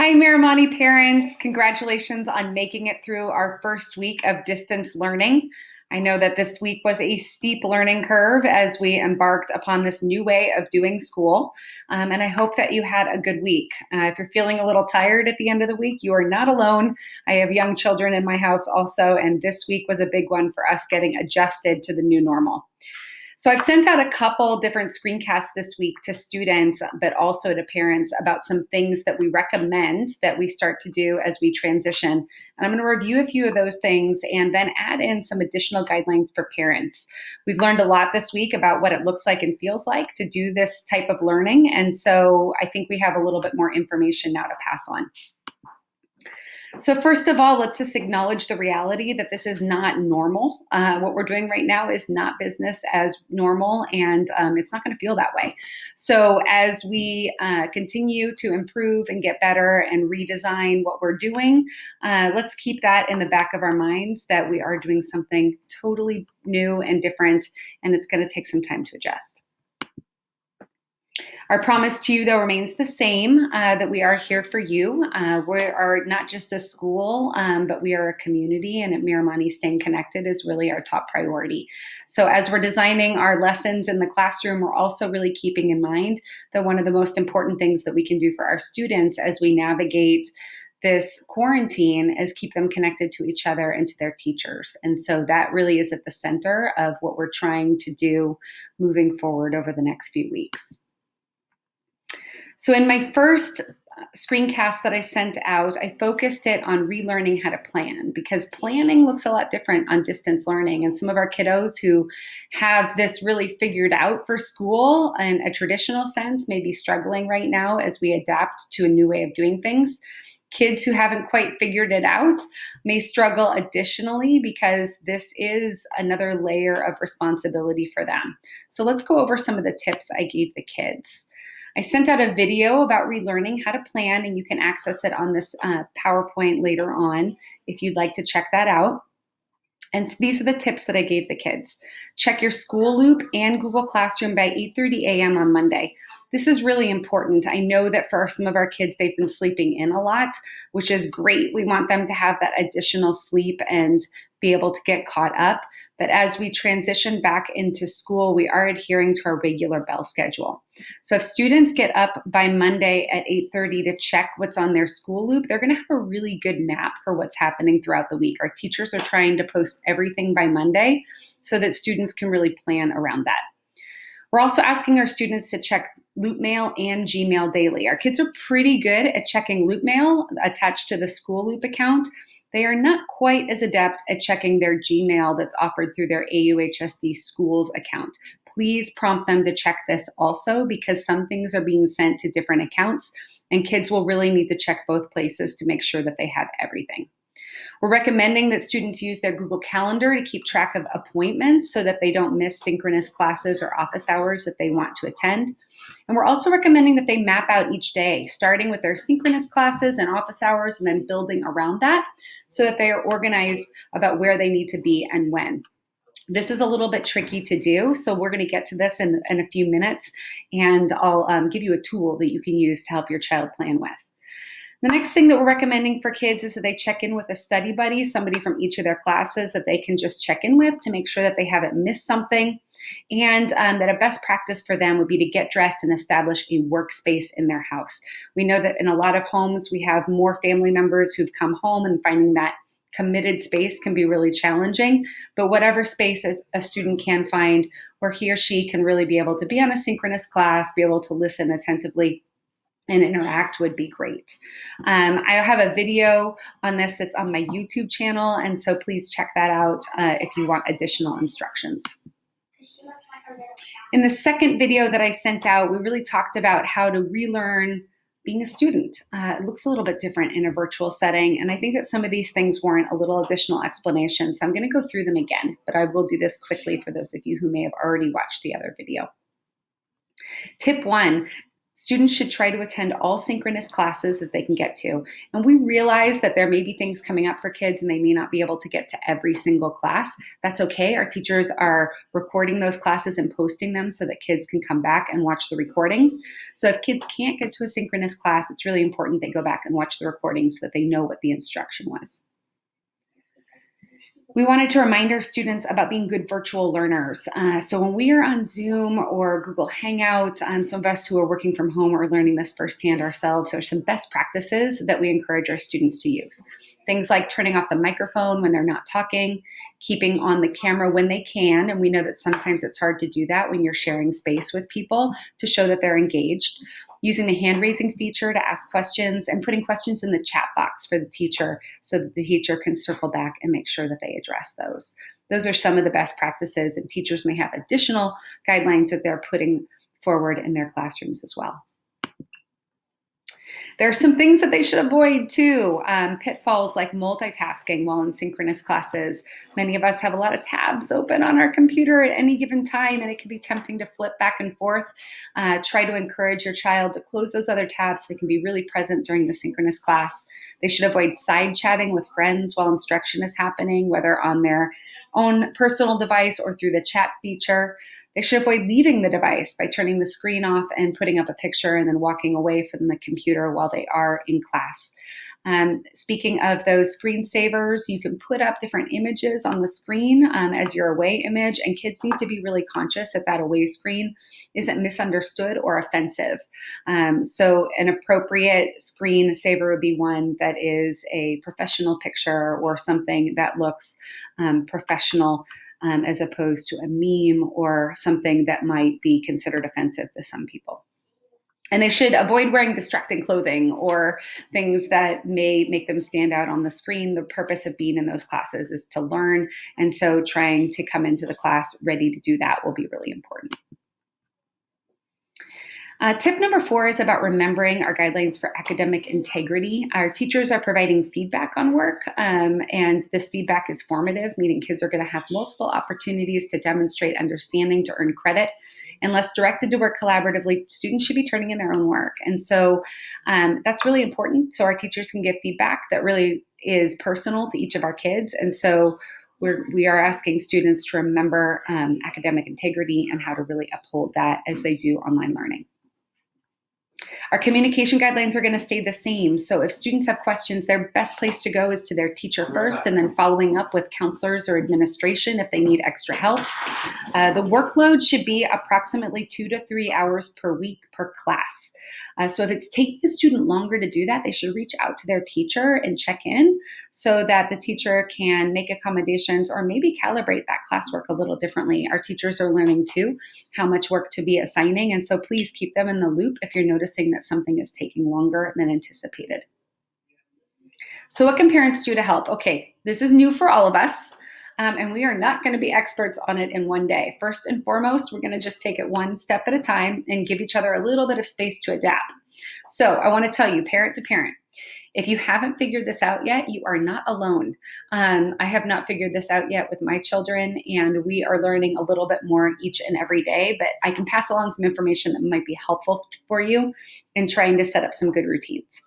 Hi, Miramani parents. Congratulations on making it through our first week of distance learning. I know that this week was a steep learning curve as we embarked upon this new way of doing school, and I hope that you had a good week. If you're feeling a little tired at the end of the week, you are not alone. I have young children in my house also, and this week was a big one for us getting adjusted to the new normal. So I've sent out a couple different screencasts this week to students, but also to parents about some things that we recommend that we start to do as we transition. And I'm going to review a few of those things and then add in some additional guidelines for parents. We've learned a lot this week about what it looks like and feels like to do this type of learning. And so I think we have a little bit more information now to pass on. So first of all, let's just acknowledge the reality that this is not normal. What we're doing right now is not business as normal, and it's not going to feel that way. So as we continue to improve and get better and redesign what we're doing, let's keep that in the back of our minds that we are doing something totally new and different, and it's going to take some time to adjust. Our promise to you, though, remains the same, that we are here for you. We are not just a school, but we are a community, and at Miramani, staying connected is really our top priority. So as we're designing our lessons in the classroom, we're also really keeping in mind that one of the most important things that we can do for our students as we navigate this quarantine is keep them connected to each other and to their teachers. And so that really is at the center of what we're trying to do moving forward over the next few weeks. So in my first screencast that I sent out, I focused it on relearning how to plan, because planning looks a lot different on distance learning. And some of our kiddos who have this really figured out for school in a traditional sense may be struggling right now as we adapt to a new way of doing things. Kids who haven't quite figured it out may struggle additionally because this is another layer of responsibility for them. So let's go over some of the tips I gave the kids. I sent out a video about relearning how to plan, and you can access it on this PowerPoint later on if you'd like to check that out. And these are the tips that I gave the kids. Check your school loop and Google Classroom by 8:30 a.m. on Monday. This is really important. I know that for some of our kids, they've been sleeping in a lot, which is great. We want them to have that additional sleep and be able to get caught up. But as we transition back into school, we are adhering to our regular bell schedule. So if students get up by Monday at 8:30 to check what's on their school loop, they're going to have a really good map for what's happening throughout the week. Our teachers are trying to post everything by Monday so that students can really plan around that. We're also asking our students to check Loop Mail and Gmail daily. Our kids are pretty good at checking Loop Mail attached to the school Loop account. They are not quite as adept at checking their Gmail that's offered through their AUHSD schools account. Please prompt them to check this also, because some things are being sent to different accounts, and kids will really need to check both places to make sure that they have everything. We're recommending that students use their Google Calendar to keep track of appointments so that they don't miss synchronous classes or office hours that they want to attend. And we're also recommending that they map out each day, starting with their synchronous classes and office hours and then building around that so that they are organized about where they need to be and when. This is a little bit tricky to do, so we're going to get to this in a few minutes, and I'll give you a tool that you can use to help your child plan with. The next thing that we're recommending for kids is that they check in with a study buddy, somebody from each of their classes that they can just check in with to make sure that they haven't missed something, and that a best practice for them would be to get dressed and establish a workspace in their house. We know that in a lot of homes, we have more family members who've come home, and finding that committed space can be really challenging, but whatever space a student can find where he or she can really be able to be on a synchronous class, be able to listen attentively, and interact would be great. I have a video on this that's on my YouTube channel, and so please check that out if you want additional instructions. In the second video that I sent out, we really talked about how to relearn being a student. It looks a little bit different in a virtual setting, and I think that some of these things warrant a little additional explanation, so I'm going to go through them again, but I will do this quickly for those of you who may have already watched the other video. Tip 1. Students should try to attend all synchronous classes that they can get to. And we realize that there may be things coming up for kids and they may not be able to get to every single class. That's okay. Our teachers are recording those classes and posting them so that kids can come back and watch the recordings. So if kids can't get to a synchronous class, it's really important they go back and watch the recordings so that they know what the instruction was. We wanted to remind our students about being good virtual learners. So when we are on Zoom or Google Hangout, some of us who are working from home are learning this firsthand ourselves. Are some best practices that we encourage our students to use. Things like turning off the microphone when they're not talking, keeping on the camera when they can, and we know that sometimes it's hard to do that when you're sharing space with people to show that they're engaged. Using the hand-raising feature to ask questions and putting questions in the chat box for the teacher so that the teacher can circle back and make sure that they address those. Those are some of the best practices, and teachers may have additional guidelines that they're putting forward in their classrooms as well. There are some things that they should avoid too. Pitfalls like multitasking while in synchronous classes. Many of us have a lot of tabs open on our computer at any given time, and it can be tempting to flip back and forth. Try to encourage your child to close those other tabs so they can be really present during the synchronous class. They should avoid side chatting with friends while instruction is happening, whether on their own personal device or through the chat feature. They should avoid leaving the device by turning the screen off and putting up a picture and then walking away from the computer while they are in class. Speaking of those screensavers, you can put up different images on the screen as your away image, and kids need to be really conscious that that away screen isn't misunderstood or offensive. So an appropriate screensaver would be one that is a professional picture or something that looks professional, as opposed to a meme or something that might be considered offensive to some people. And they should avoid wearing distracting clothing or things that may make them stand out on the screen. The purpose of being in those classes is to learn, and so trying to come into the class ready to do that will be really important. Tip number 4 is about remembering our guidelines for academic integrity. Our teachers are providing feedback on work, and this feedback is formative, meaning kids are going to have multiple opportunities to demonstrate understanding to earn credit. Unless directed to work collaboratively, students should be turning in their own work. And so that's really important so our teachers can give feedback that really is personal to each of our kids. And so we are asking students to remember academic integrity and how to really uphold that as they do online learning. Our communication guidelines are going to stay the same. So if students have questions, their best place to go is to their teacher first, and then following up with counselors or administration if they need extra help. The workload should be approximately 2 to 3 hours per week per class. So if it's taking a student longer to do that, they should reach out to their teacher and check in so that the teacher can make accommodations or maybe calibrate that classwork a little differently. Our teachers are learning too how much work to be assigning, and so please keep them in the loop if you're noticing that something is taking longer than anticipated. So what can parents do to help? Okay, this is new for all of us, and we are not going to be experts on it in one day. First and foremost, we're going to just take it one step at a time and give each other a little bit of space to adapt. So I want to tell you, parent to parent, if you haven't figured this out yet, you are not alone. I have not figured this out yet with my children, and we are learning a little bit more each and every day, but I can pass along some information that might be helpful for you in trying to set up some good routines.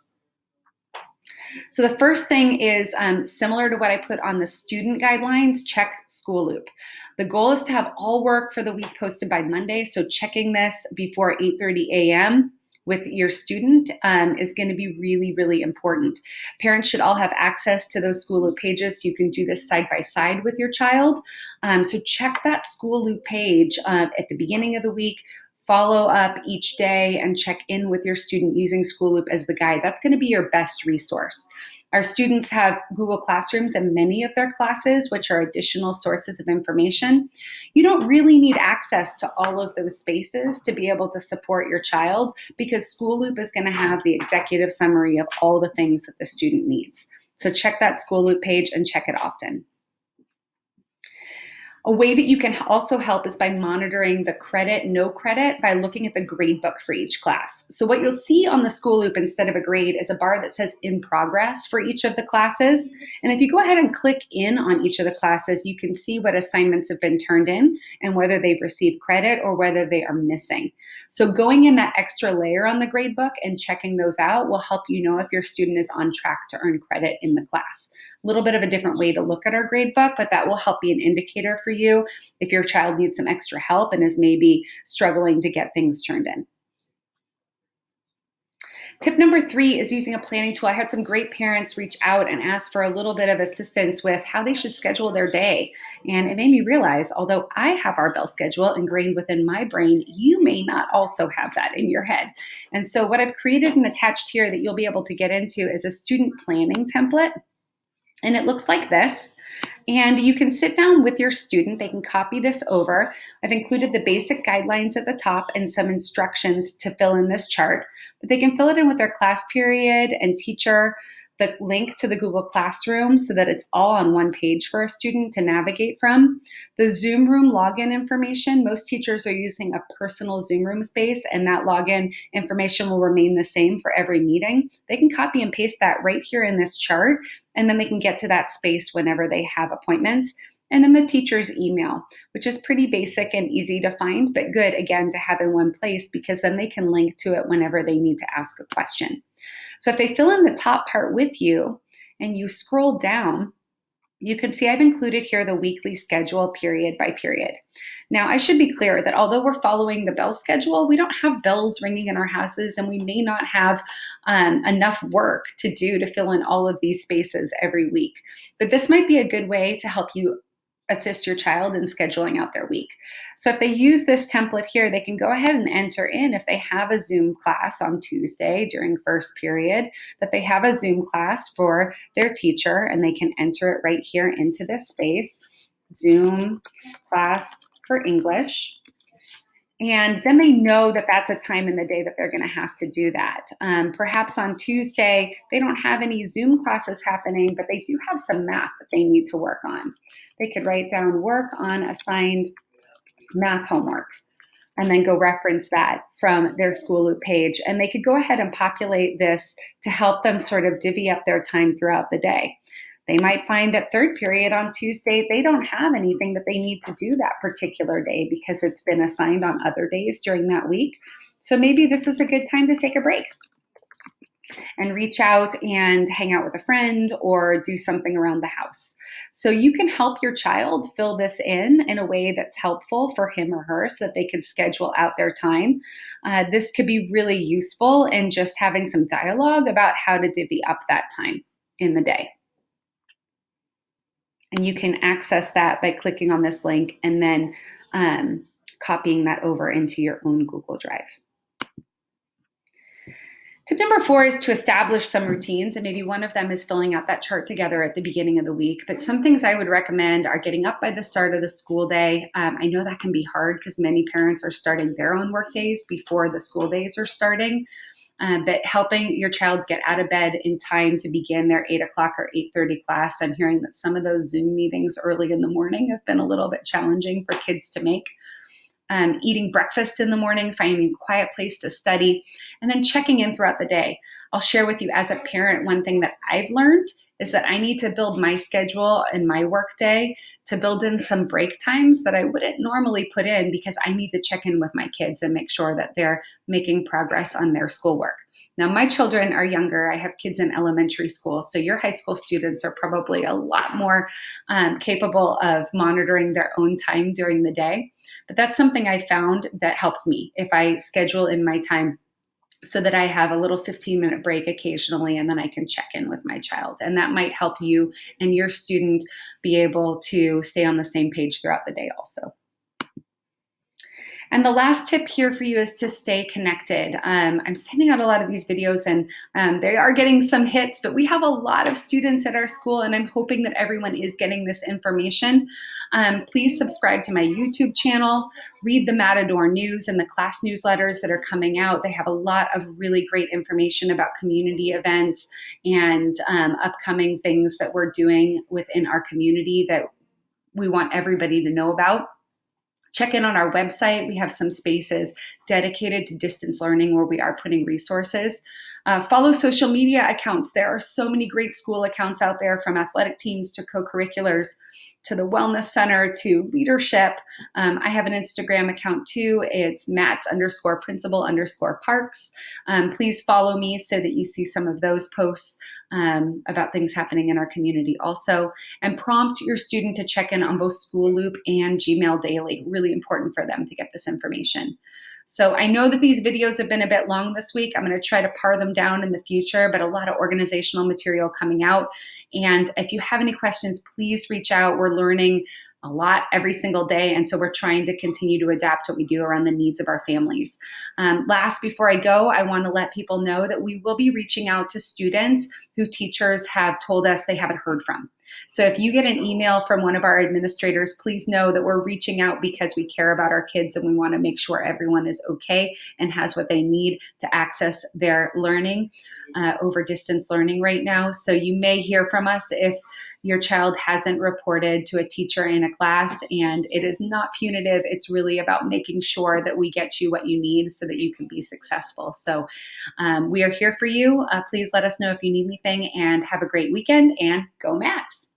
So the first thing is similar to what I put on the student guidelines, check School Loop. The goal is to have all work for the week posted by Monday, so checking this before 8:30 a.m. with your student is going to be really, really important. Parents should all have access to those School Loop pages so you can do this side by side with your child. So check that School Loop page at the beginning of the week, follow up each day, and check in with your student using School Loop as the guide. That's going to be your best resource. Our students have Google Classrooms in many of their classes, which are additional sources of information. You don't really need access to all of those spaces to be able to support your child, because School Loop is going to have the executive summary of all the things that the student needs. So check that School Loop page and check it often. A way that you can also help is by monitoring the credit, no credit, by looking at the grade book for each class. So what you'll see on the school loop instead of a grade is a bar that says in progress for each of the classes. And if you go ahead and click in on each of the classes, you can see what assignments have been turned in and whether they've received credit or whether they are missing. So going in that extra layer on the grade book and checking those out will help you know if your student is on track to earn credit in the class. A little bit of a different way to look at our grade book, but that will help be an indicator for you if your child needs some extra help and is maybe struggling to get things turned in. Tip number 3 is using a planning tool. I had some great parents reach out and ask for a little bit of assistance with how they should schedule their day. And it made me realize, although I have our bell schedule ingrained within my brain, you may not also have that in your head. And so what I've created and attached here that you'll be able to get into is a student planning template. And it looks like this. And you can sit down with your student. They can copy this over. I've included the basic guidelines at the top and some instructions to fill in this chart. But they can fill it in with their class period and teacher, the link to the Google Classroom so that it's all on one page for a student to navigate from. The Zoom Room login information, most teachers are using a personal Zoom Room space, and that login information will remain the same for every meeting. They can copy and paste that right here in this chart, and then they can get to that space whenever they have appointments. And then the teacher's email, which is pretty basic and easy to find, but good, again, to have in one place because then they can link to it whenever they need to ask a question. So if they fill in the top part with you and you scroll down, you can see I've included here the weekly schedule period by period. Now, I should be clear that although we're following the bell schedule, we don't have bells ringing in our houses, and we may not have enough work to do to fill in all of these spaces every week. But this might be a good way to help you assist your child in scheduling out their week. So if they use this template here, they can go ahead and enter in if they have a Zoom class on Tuesday during first period, that they have a Zoom class for their teacher, and they can enter it right here into this space, Zoom class for English. And then they know that that's a time in the day that they're going to have to do that. Perhaps on Tuesday, they don't have any Zoom classes happening, but they do have some math that they need to work on. They could write down work on assigned math homework and then go reference that from their school loop page. And they could go ahead and populate this to help them sort of divvy up their time throughout the day. They might find that third period on Tuesday, they don't have anything that they need to do that particular day because it's been assigned on other days during that week. So maybe this is a good time to take a break and reach out and hang out with a friend or do something around the house. So you can help your child fill this in a way that's helpful for him or her so that they can schedule out their time. This could be really useful in just having some dialogue about how to divvy up that time in the day. And you can access that by clicking on this link and then copying that over into your own Google Drive. Tip number 4 is to establish some routines, and maybe one of them is filling out that chart together at the beginning of the week. But some things I would recommend are getting up by the start of the school day. I know that can be hard because many parents are starting their own work days before the school days are starting. But helping your child get out of bed in time to begin their 8 o'clock or 8:30 class. I'm hearing that some of those Zoom meetings early in the morning have been a little bit challenging for kids to make. Eating breakfast in the morning, finding a quiet place to study, and then checking in throughout the day. I'll share with you as a parent, one thing that I've learned is that I need to build my schedule and my work day to build in some break times that I wouldn't normally put in because I need to check in with my kids and make sure that they're making progress on their schoolwork. Now, my children are younger. I have kids in elementary school, so your high school students are probably a lot more capable of monitoring their own time during the day. But that's something I found that helps me if I schedule in my time so that I have a little 15-minute break occasionally, and then I can check in with my child. And that might help you and your student be able to stay on the same page throughout the day also. And the last tip here for you is to stay connected. I'm sending out a lot of these videos and they are getting some hits, but we have a lot of students at our school and I'm hoping that everyone is getting this information. Please subscribe to my YouTube channel, read the Matador news and the class newsletters that are coming out. They have a lot of really great information about community events and upcoming things that we're doing within our community that we want everybody to know about. Check in on our website. We have some spaces dedicated to distance learning where we are putting resources. Follow social media accounts. There are so many great school accounts out there, from athletic teams to co-curriculars to the wellness center to leadership. I have an Instagram account too. It's Mats_principal_parks. Please follow me so that you see some of those posts about things happening in our community also. And prompt your student to check in on both School Loop and Gmail daily. Really important for them to get this information. So I know that these videos have been a bit long this week. I'm going to try to pare them down in the future, but a lot of organizational material coming out. And if you have any questions, please reach out. We're learning a lot every single day. And so we're trying to continue to adapt what we do around the needs of our families. Last, before I go, I want to let people know that we will be reaching out to students who teachers have told us they haven't heard from. So if you get an email from one of our administrators, please know that we're reaching out because we care about our kids and we want to make sure everyone is okay and has what they need to access their learning over distance learning right now. So you may hear from us if your child hasn't reported to a teacher in a class, and it is not punitive. It's really about making sure that we get you what you need so that you can be successful. So we are here for you. Please let us know if you need anything, and have a great weekend, and go Mats.